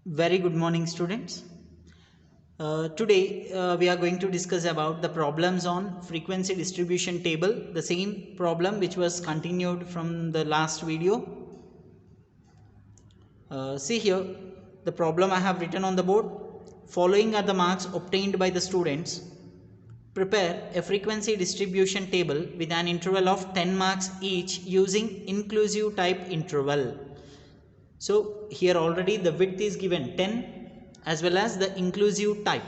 Very good morning, students. Today we are going to discuss about the problems on frequency distribution table, the same problem which was continued from the last video. See here the problem I have written on the board. Following are the marks obtained by the students. Prepare a frequency distribution table with an interval of 10 marks each using inclusive type interval. So here already the width is given 10 as well as the inclusive type.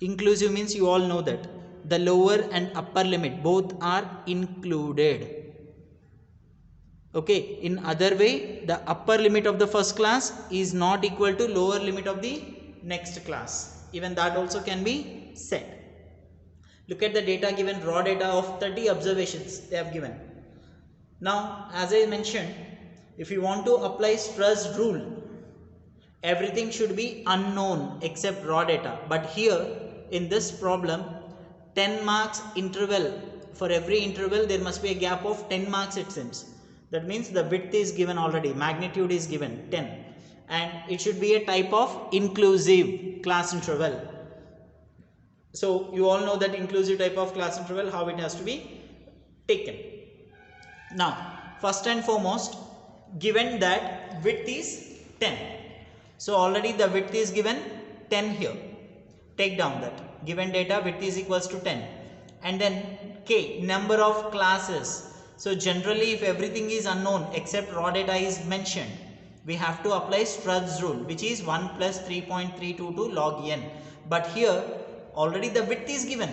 Inclusive means you all know that the lower and upper limit both are included. Okay, in other way the upper limit of the first class is not equal to lower limit of the next class. Even that also can be said. Look at the data given, raw data of 30 observations they have given. Now as I mentioned, if you want to apply Strauss rule, everything should be unknown except raw data. But here in this problem, 10 marks interval, for every interval there must be a gap of 10 marks it seems. That means the width is given already, magnitude is given 10, and it should be a type of inclusive class interval. So you all know that inclusive type of class interval, how it has to be taken. Now first and foremost, given that width is 10, so already the width is given 10 here. Take down that given data, width is equals to 10, and then k, number of classes. So generally if everything is unknown except raw data is mentioned, we have to apply Strauss rule, which is 1 plus 3.322 log n. But here already the width is given,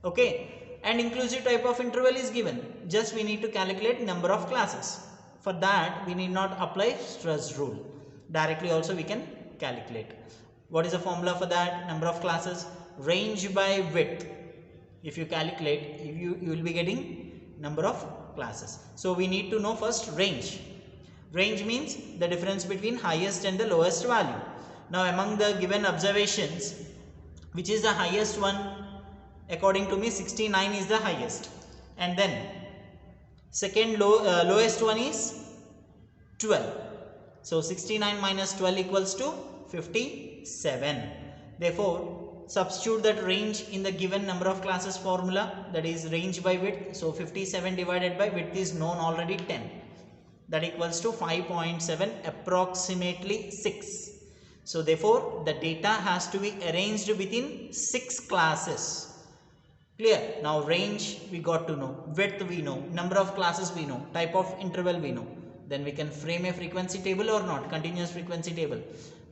okay, and inclusive type of interval is given. Just we need to calculate number of classes. For that we need not apply Strauss rule. Directly also we can calculate. What is the formula for that? Number of classes, range by width. If you calculate, you will be getting number of classes. So we need to know first range. Range means the difference between highest and the lowest value. Now among the given observations, which is the highest one? According to me 69 is the highest, and then second lowest one is 12. So 69 minus 12 equals to 57. Therefore substitute that range in the given number of classes formula, that is range by width. So 57 divided by width is known already 10, that equals to 5.7, approximately 6. So therefore the data has to be arranged within 6 classes. Clear? Now range we got to know, width we know, number of classes we know, type of interval we know. Then we can frame a frequency table or not, continuous frequency table.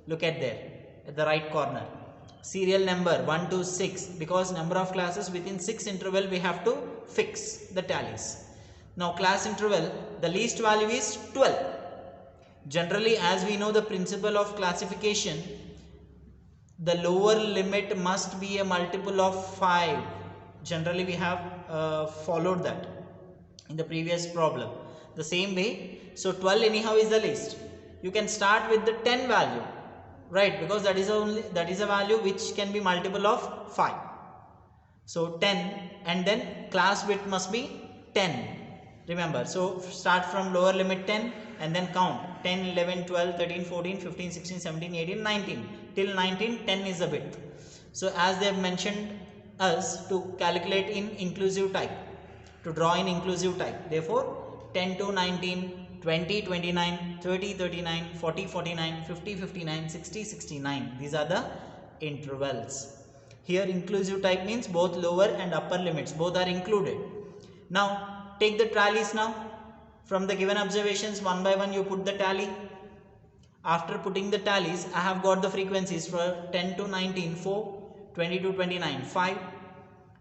Look at there at the right corner, serial number 1 to 6, because number of classes within 6 interval we have to fix the tallies. Now class interval, the least value is 12. Generally, as we know the principle of classification, the lower limit must be a multiple of 5. Generally we have followed that in the previous problem. The same way, so 12 anyhow is the least. You can start with the 10 value, right, because that is a value which can be multiple of 5. So 10, and then class width must be 10. Remember, so start from lower limit 10 and then count 10, 11, 12, 13, 14, 15, 16, 17, 18, 19. Till 19, 10 is the width. So as they have mentioned us to calculate in inclusive type, to draw in inclusive type. Therefore 10 to 19, 20, 29, 30, 39, 40, 49, 50, 59, 60, 69. These are the intervals. Here inclusive type means both lower and upper limits, both are included. Now take the tallies now. From the given observations, one by one you put the tally. After putting the tallies, I have got the frequencies for 10 to 19, 4, 20 to 29, 5,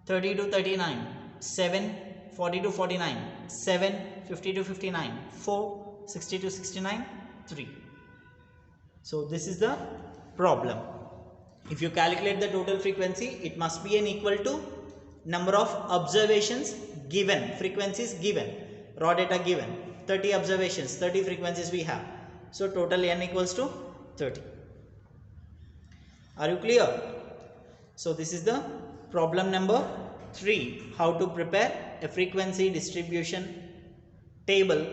30 to 39, 7, 40 to 49, 7, 50 to 59, 4, 60 to 69, 3. So this is the problem. If you calculate the total frequency, it must be an equal to number of observations given, frequencies given, raw data given, 30 observations, 30 frequencies we have. So total n equals to 30. Are you clear? So this is the problem number 3, how to prepare a frequency distribution table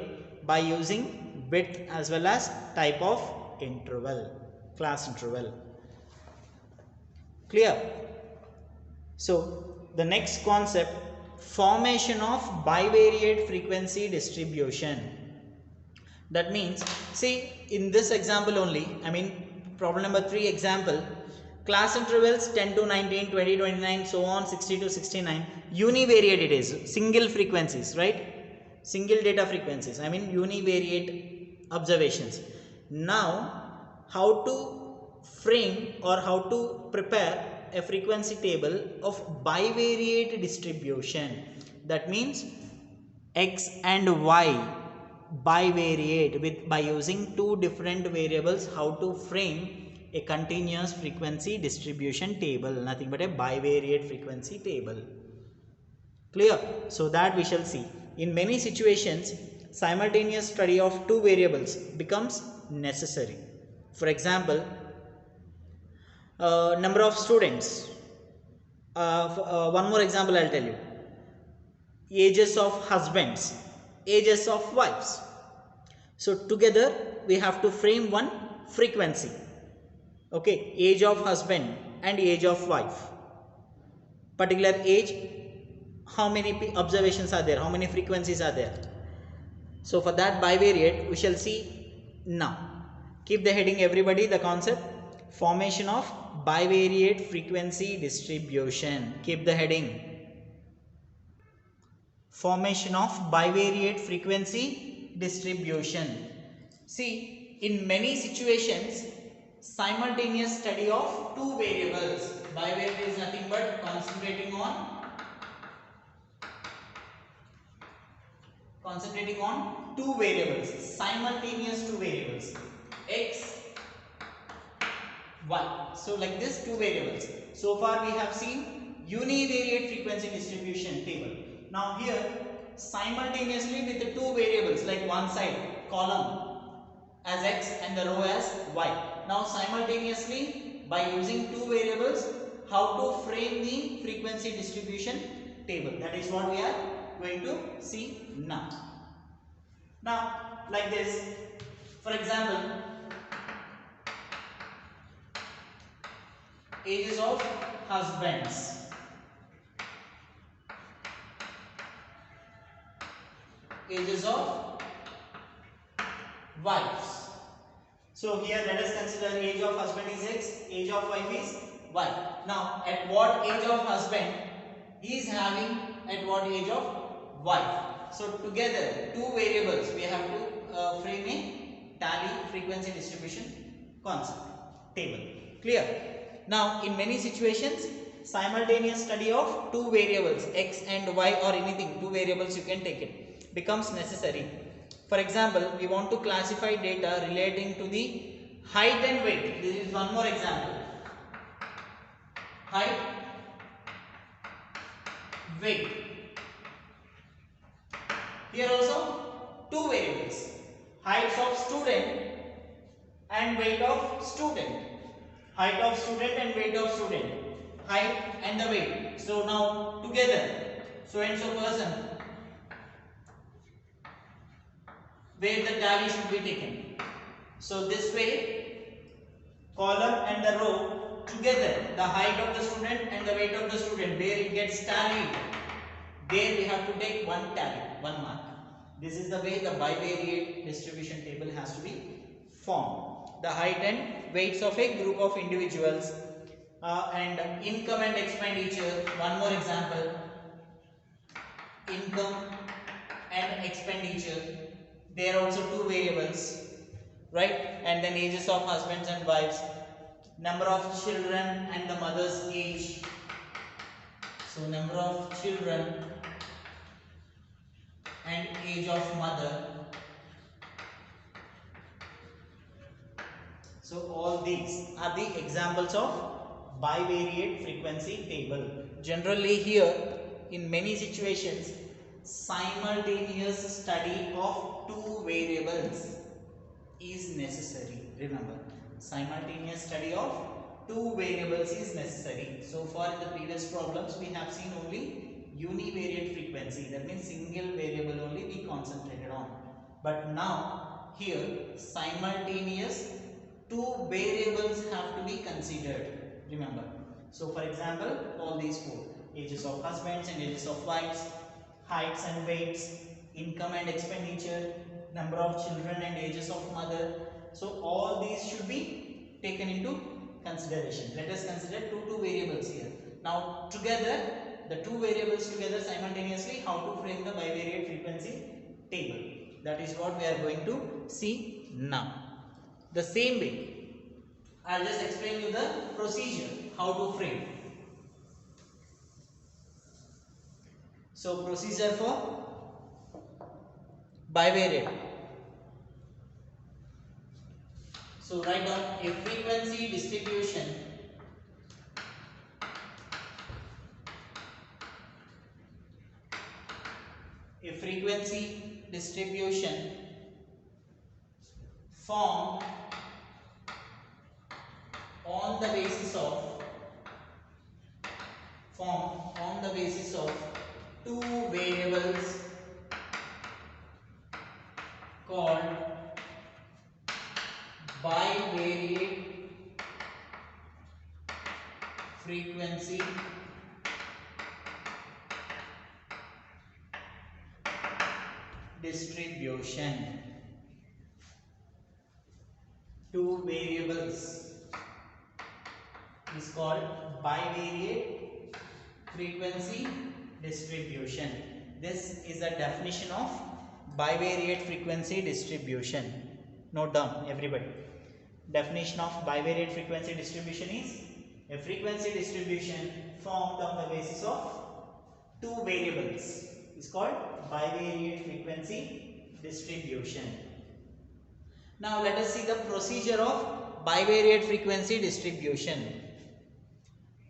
by using width as well as type of interval. class interval. Clear? So the next concept, formation of bivariate frequency distribution. That means, see, in this example only, I mean problem number 3 example, class intervals 10 to 19, 20, 29, so on, 60 to 69, univariate it is, single frequencies, right? Single data frequencies, I mean univariate observations. Now, how to frame or how to prepare a frequency table of bivariate distribution. That means x and y bivariate by using two different variables, how to frame a continuous frequency distribution table, nothing but a bivariate frequency table. Clear? So that we shall see. In many situations, simultaneous study of two variables becomes necessary. For example, number of students. One more example I'll tell you. Ages of husbands, ages of wives. So together we have to frame one frequency. Okay, age of husband and age of wife. Particular age, how many observations are there, how many frequencies are there. So for that bivariate we shall see now. Keep the heading everybody, the concept, formation of bivariate frequency distribution. Keep the heading, formation of bivariate frequency distribution. See, in many situations, simultaneous study of two variables. Bivariate is nothing but concentrating on two variables, simultaneous two variables, x, y. So like this, two variables. So far we have seen univariate frequency distribution table. Now here, simultaneously with the two variables, like one side column as x and the row as y. Now simultaneously by using two variables, how to frame the frequency distribution table. That is what we are going to see now. Now like this, for example, ages of husbands, ages of wives. So here let us consider age of husband is x, age of wife is y. Now at what age of husband he is having, at what age of wife. So together two variables we have to frame a tally frequency distribution concept table. Clear? Now in many situations, simultaneous study of two variables x and y or anything, two variables you can take it, becomes necessary. For example, we want to classify data relating to the height and weight. This is one more example. Height, weight. Here also two variables, heights of student and weight of student. Height of student and weight of student. Height and the weight. So now together, so and so person, where the tally should be taken. So this way, column and the row together, the height of the student and the weight of the student, where it gets tallied, there we have to take one tally, one mark. This is the way the bivariate distribution table has to be formed. The height and weights of a group of individuals and income and expenditure. One more example, income and expenditure. There are also two variables, right? And then ages of husbands and wives, number of children and the mother's age. So number of children and age of mother. So all these are the examples of bivariate frequency table. Generally here, in many situations, simultaneous study of two variables is necessary. Remember, simultaneous study of two variables is necessary. So far in the previous problems we have seen only univariate frequency, that means single variable only we concentrated on. But now here simultaneous two variables have to be considered. Remember. So for example, all these four: ages of husbands and ages of wives, heights and weights, income and expenditure, number of children and ages of mother. So all these should be taken into consideration. Let us consider two variables here. Now together, the two variables together simultaneously, how to frame the bivariate frequency table. That is what we are going to see now. The same way, I'll just explain you the procedure, how to frame. So procedure for bivariate. So write down a frequency distribution formed on the basis of two variables called bivariate frequency distribution. Two variables is called bivariate frequency distribution. This is the definition of bivariate frequency distribution. Note down, everybody. Definition of bivariate frequency distribution is a frequency distribution formed on the basis of two variables. Is called bivariate frequency distribution. Now let us see the procedure of bivariate frequency distribution.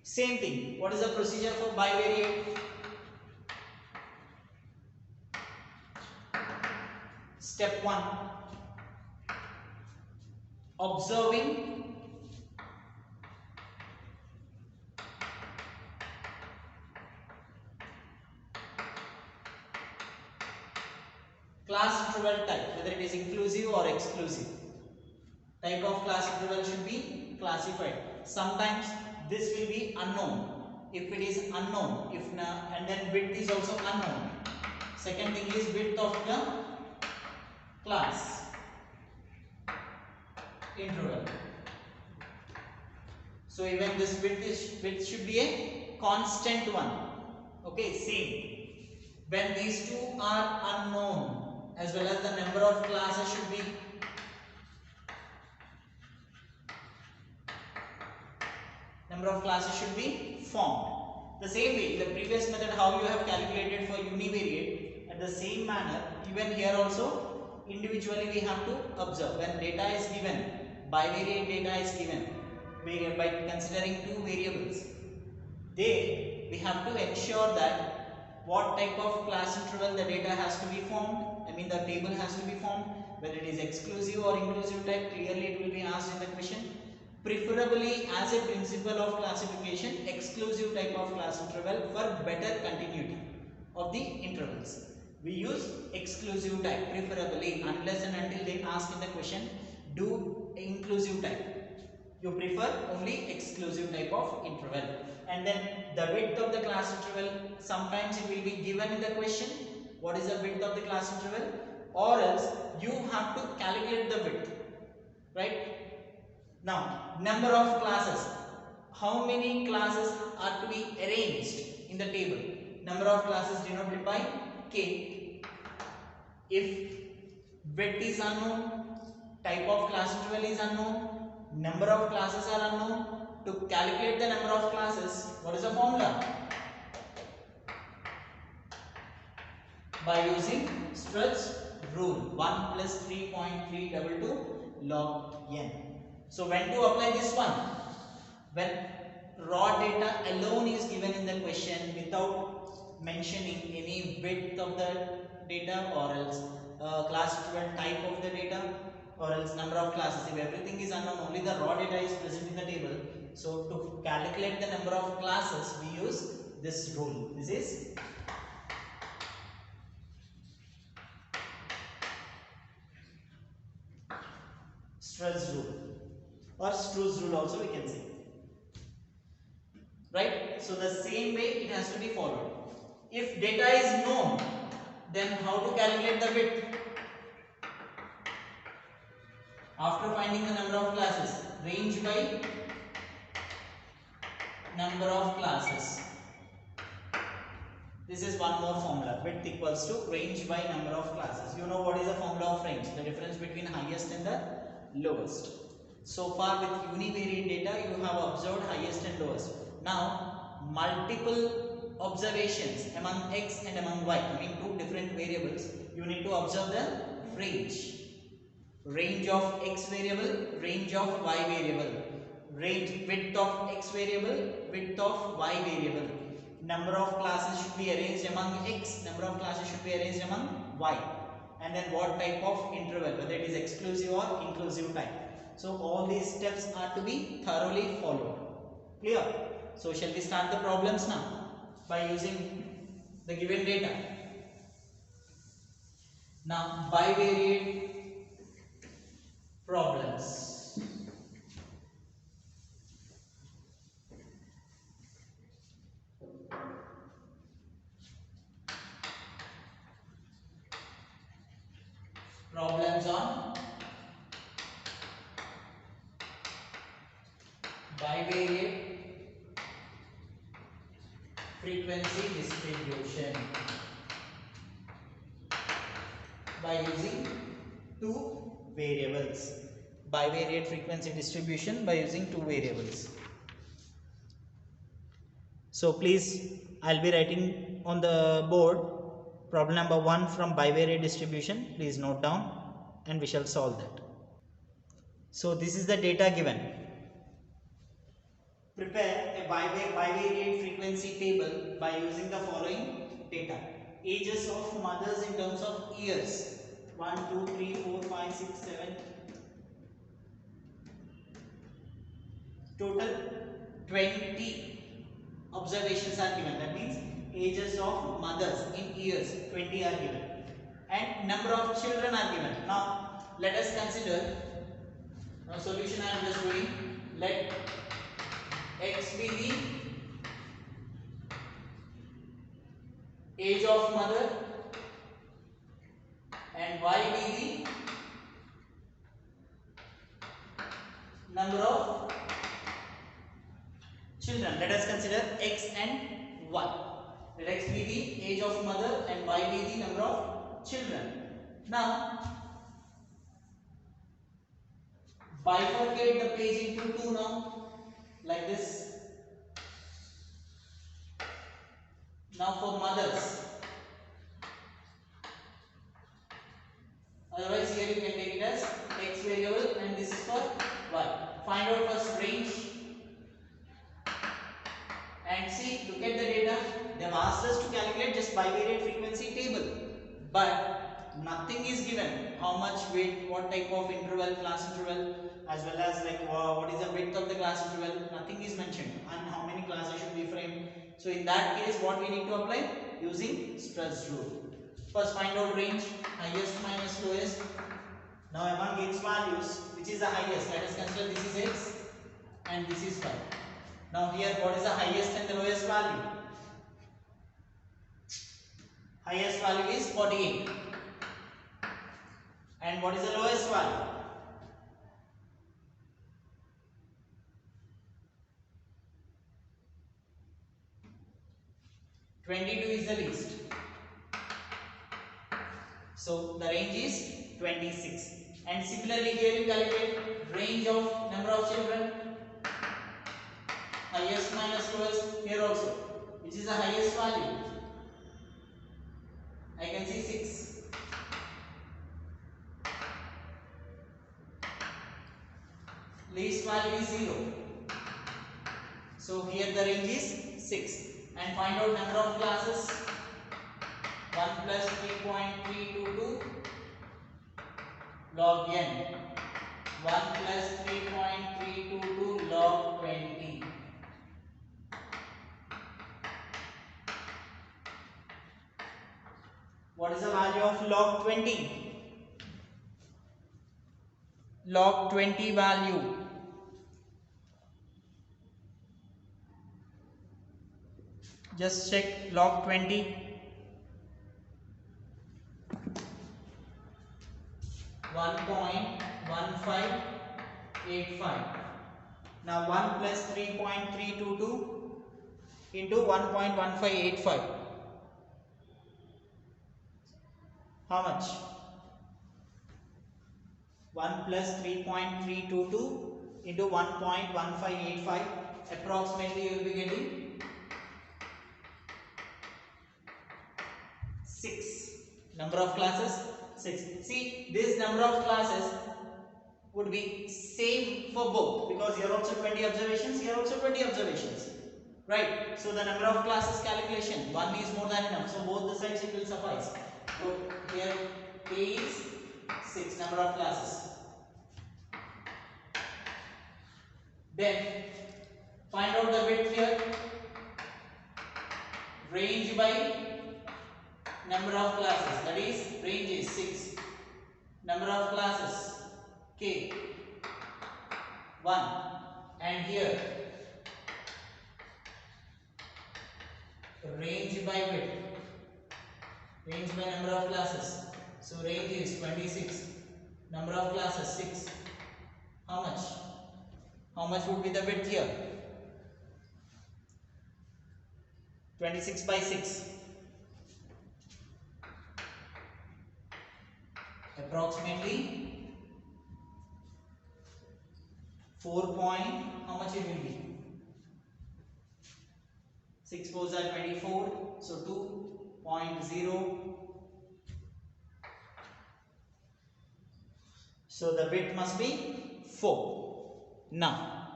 Same thing. What is the procedure for bivariate? Step 1. Observing class interval type, whether it is inclusive or exclusive. Type of class interval should be classified. Sometimes this will be unknown. If it is unknown, and then width is also unknown. Second thing is width of the class interval. So even this width should be a constant one. Okay, same. When these two are unknown, as well as the number of classes should be formed. The same way, in the previous method how you have calculated for univariate, at the same manner, even here also individually we have to observe. When data is given, bivariate data is given, by considering two variables, we have to ensure that what type of class interval the data has to be formed, the table has to be formed, whether it is exclusive or inclusive type, clearly it will be asked in the question. Preferably, as a principle of classification, exclusive type of class interval for better continuity of the intervals. We use exclusive type preferably, unless and until they ask in the question, do inclusive type. You prefer only exclusive type of interval. And then the width of the class interval, sometimes it will be given in the question. What is the width of the class interval? Or else you have to calculate the width, right? Now, number of classes. How many classes are to be arranged in the table? Number of classes denoted by K. If width is unknown, type of class interval is unknown, number of classes are unknown, to calculate the number of classes, what is the formula? By using Strutt's rule, 1 plus 3.322 log n. So when to apply this one? When raw data alone is given in the question without mentioning any width of the data, or else class interval type of the data, or else number of classes. If everything is unknown, only the raw data is present in the table. So to calculate the number of classes, we use this rule. This is Strutt's rule. or Stru's rule also we can say. Right? So the same way it has to be followed. If data is known, then how to calculate the width? After finding the number of classes, range by number of classes. This is one more formula. Width equals to range by number of classes. You know what is the formula of range? The difference between highest and the lowest. So far with univariate data, you have observed highest and lowest. Now, multiple observations among x and among y, I mean two different variables, you need to observe the range. Range of x variable, range of y variable. Range, width of x variable, width of y variable. Number of classes should be arranged among x, number of classes should be arranged among y. And then what type of interval, whether it is exclusive or inclusive type. So all these steps are to be thoroughly followed. Clear? So shall we start the problems now by using the given data. Now bivariate problems. Problems on bivariate frequency distribution by using two variables. Bivariate frequency distribution by using two variables. So please, I'll be writing on the board problem number 1 from bivariate distribution. Please note down and we shall solve that. So this is the data given. Prepare a bivariate frequency table by using the following data. Ages of mothers in terms of years. 1, 2, 3, 4, 5, 6, 7. Total 20 observations are given. That means ages of mothers in years 20 are given. And number of children are given. Now let us consider a solution I am just doing. Let x be the age of mother and y be the number of children. Let us consider x and y. Let x be the age of mother and y be the number of children. Now bifurcate the page into two now, like this. Now for mothers, otherwise here you can take it as x variable and this is for y. Find out first range and see, look at the data. They have asked us to calculate just bivariate frequency table, but nothing is given. How much width, what type of interval, class interval, as well as like what is the width of the class interval, nothing is mentioned, and how many classes should be framed. So in that case, what we need to apply? Using Stru's rule. First find out range, highest minus lowest. Now among x values, which is the highest? Let us consider this is x and this is y. Now here what is the highest and the lowest value? Highest value is 48. And what is the lowest value? 22 is the least. So the range is 26. And similarly here you calculate range of number of children. Highest minus lowest here also. Which is the highest value? I can see 6. Least value is 0. So here the range is 6. And find out number of classes. 1 plus 3.322 log n. 1 plus 3.322 log 20. What is the value of log 20? Log 20 value Just check log 20. 1.1585. Now 1 plus 3.322 into 1.1585. How much? 1 plus 3.322 into 1.1585. Approximately you will be getting 6. Number of classes 6. See, this number of classes would be same for both, because here also 20 observations, here also 20 observations, right? So the number of classes calculation, 1 is more than enough, so both the sides it will suffice. So here A is 6 number of classes. Then find out the width here, range by number of classes, that is range is 6, number of classes K 1, and here range by width, range by number of classes, so range is 26, number of classes 6. How much? How much would be the width here? 26 by 6. Approximately 4 point, how much it will be? 6 4s are 24, so 2.0. So the width must be 4. Now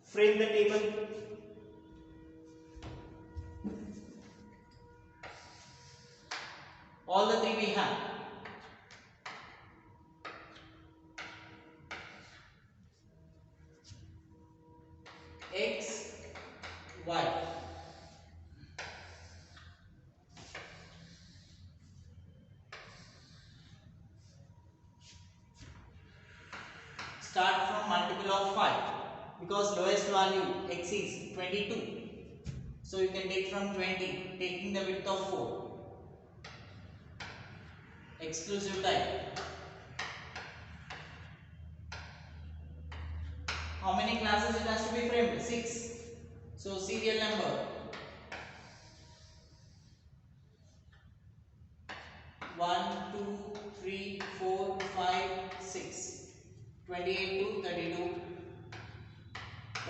frame the table. All the three we have. X, Y. Start from multiple of 5, because lowest value x is 22. So you can take from 20, taking the width of 4. Exclusive type. How many classes it has to be framed? 6. So serial number 1, 2, 3, 4, 5, 6. 28 to 32,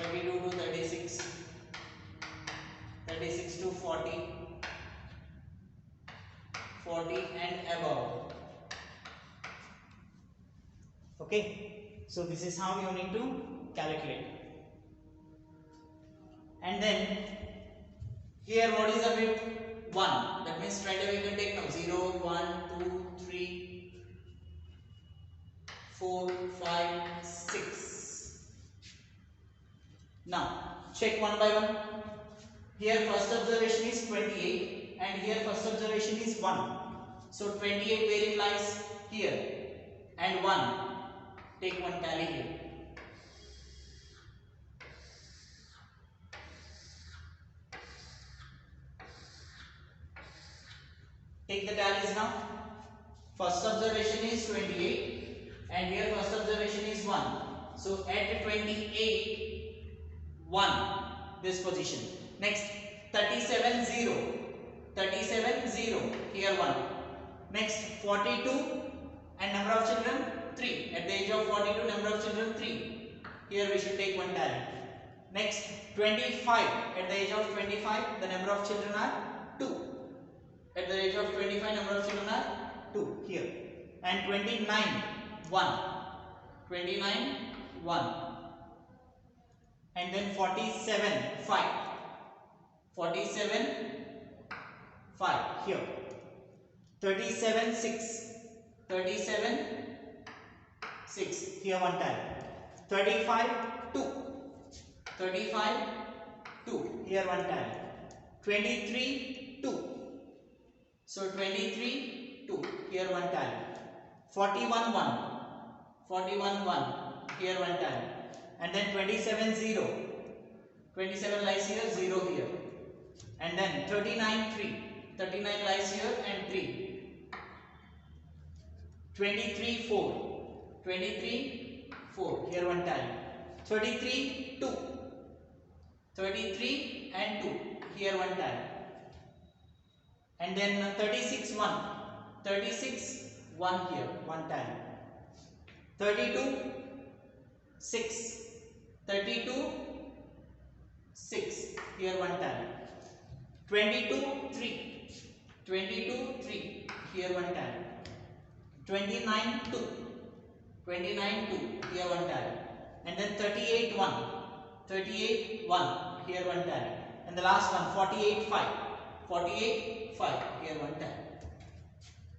32 to 36, 36 to 40, 40 and above. Okay, so this is how you need to calculate. And then here what is the width? 1. That means straight away you can take now 0, 1, 2, 3, 4, 5, 6. Now check one by one. Here first observation is 28 and here first observation is 1. So 28 where it lies? Here, and 1. Take one tally here. Take the tallies now. First observation is 28. And here first observation is 1. So at 28, 1 this position. Next 37 0. 37 0. Here 1. Next 42 and number of children 3. At the age of 42 number of children 3. Here we should take one tally. Next 25. At the age of 25 the number of children are 2. At the age of 25 number of children are 2 here. And 29 1. 29 1. And then 47 5. 47 5 here. 37 6. 37 6 here one time. 35 2. 35 2 here one time. 23 2. So 23 2 here one time. 41 1. 41 1 here one time. And then 27 0. 27 lies here, 0 here. and then 39 3. 39 lies here and 3. 23 4. 23 4. Here one time. 33 2. 33 and 2. Here one time. And then 36 1. 36 1 here one time. 32 6. 32 6 here one time. 22 3. 22 3 here one time. 29 2. 29 2 here one time. And then 38 1. 38 1 here one time. And the last one 48 5. 48 5 here one time.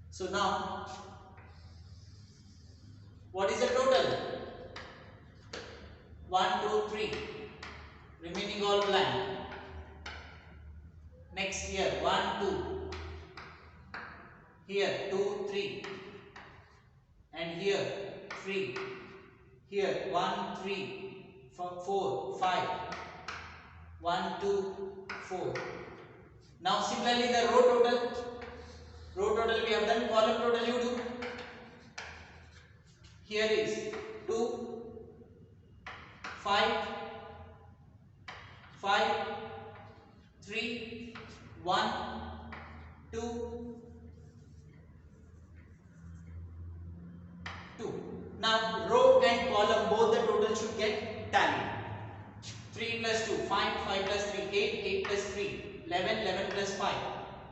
So now what is the total? 1 2 3. Remaining all blank. Next here 1 2. Here 2 3. And here 3. Here 1 3 4 5. 1 2 4. Now similarly the row total. Row total we have done. Column total you do. Here is 2 5 5 3 1 2 2. Now row and column both the total should get tallied. 3 plus 2 5 5 plus 3 8 8 plus 3 11 11 plus 5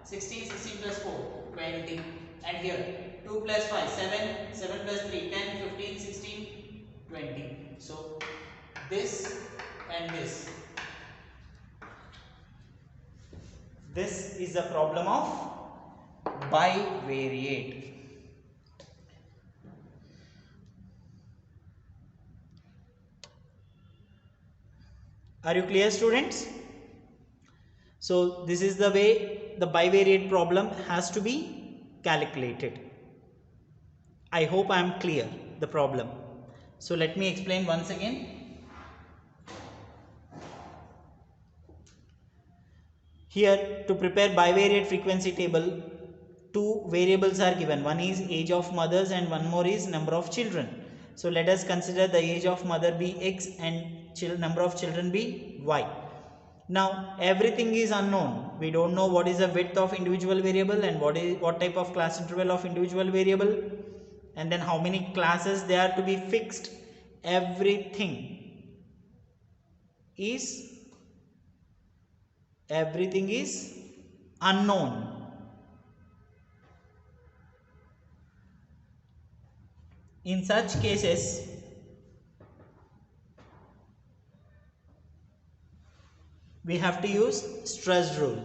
16 16 plus 4 20. And here 2 plus 5 7 7 plus 3 10 15 16 20. So this and this is the problem of bivariate. Are you clear, students? So this is the way the bivariate problem has to be calculated. I hope I am clear the problem. So let me explain once again. Here to prepare bivariate frequency table, two variables are given. One is age of mothers and one more is number of children. So let us consider the age of mother be x and number of children be y. Now everything is unknown. We don't know what is the width of individual variable and what type of class interval of individual variable, and then how many classes they are to be fixed. Everything is unknown. In such cases, we have to use stress rule.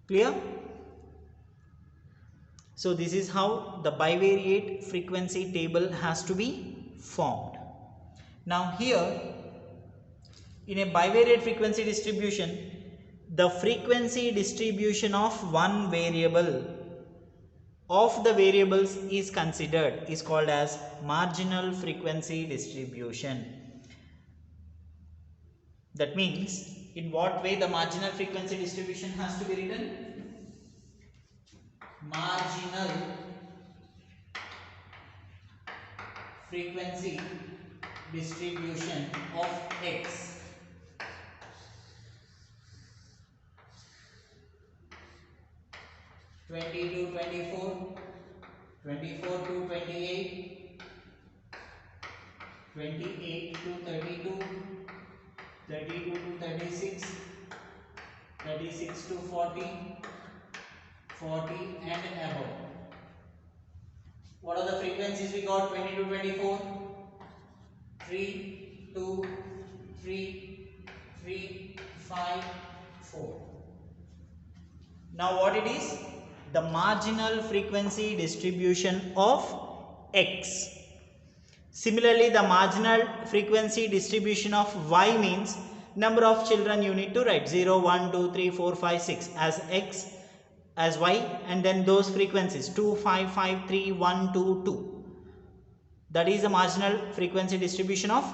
Clear? So this is how the bivariate frequency table has to be formed. Now here in a bivariate frequency distribution, the frequency distribution of one variable of the variables is considered, is called as marginal frequency distribution. That means, in what way the marginal frequency distribution has to be written? Marginal frequency distribution of x (20 to 24, 24 to 28, 28 to 32, 32 to 36, 36 to 40, 40 and above. What are the frequencies we got? 20 to 24, 3, 2, 3, 3, 5, 4. Now what it is? The marginal frequency distribution of x. Similarly, the marginal frequency distribution of y means number of children you need to write 0, 1, 2, 3, 4, 5, 6 as x, as y, and then those frequencies 2, 5, 5, 3, 1, 2, 2. That is the marginal frequency distribution of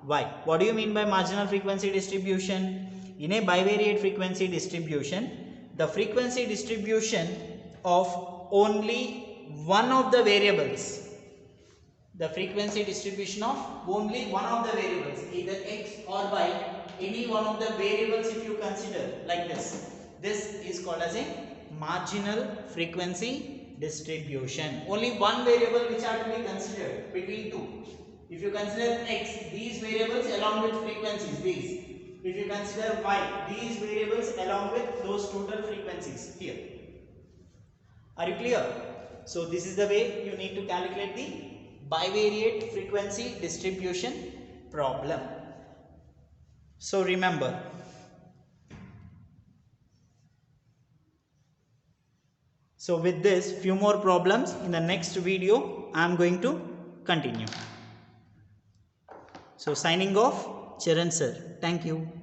y. What do you mean by marginal frequency distribution? In a bivariate frequency distribution, the frequency distribution of only one of the variables, the frequency distribution of only one of the variables, either x or y, any one of the variables if you consider like this, this is called as a marginal frequency distribution. Only one variable which are to be considered between two. If you consider x, these variables along with frequencies, these. If you consider y, these variables along with those total frequencies here. Are you clear? So this is the way you need to calculate the bivariate frequency distribution problem. So remember, so with this, few more problems in the next video I am going to continue. So signing off, Charan sir. Thank you.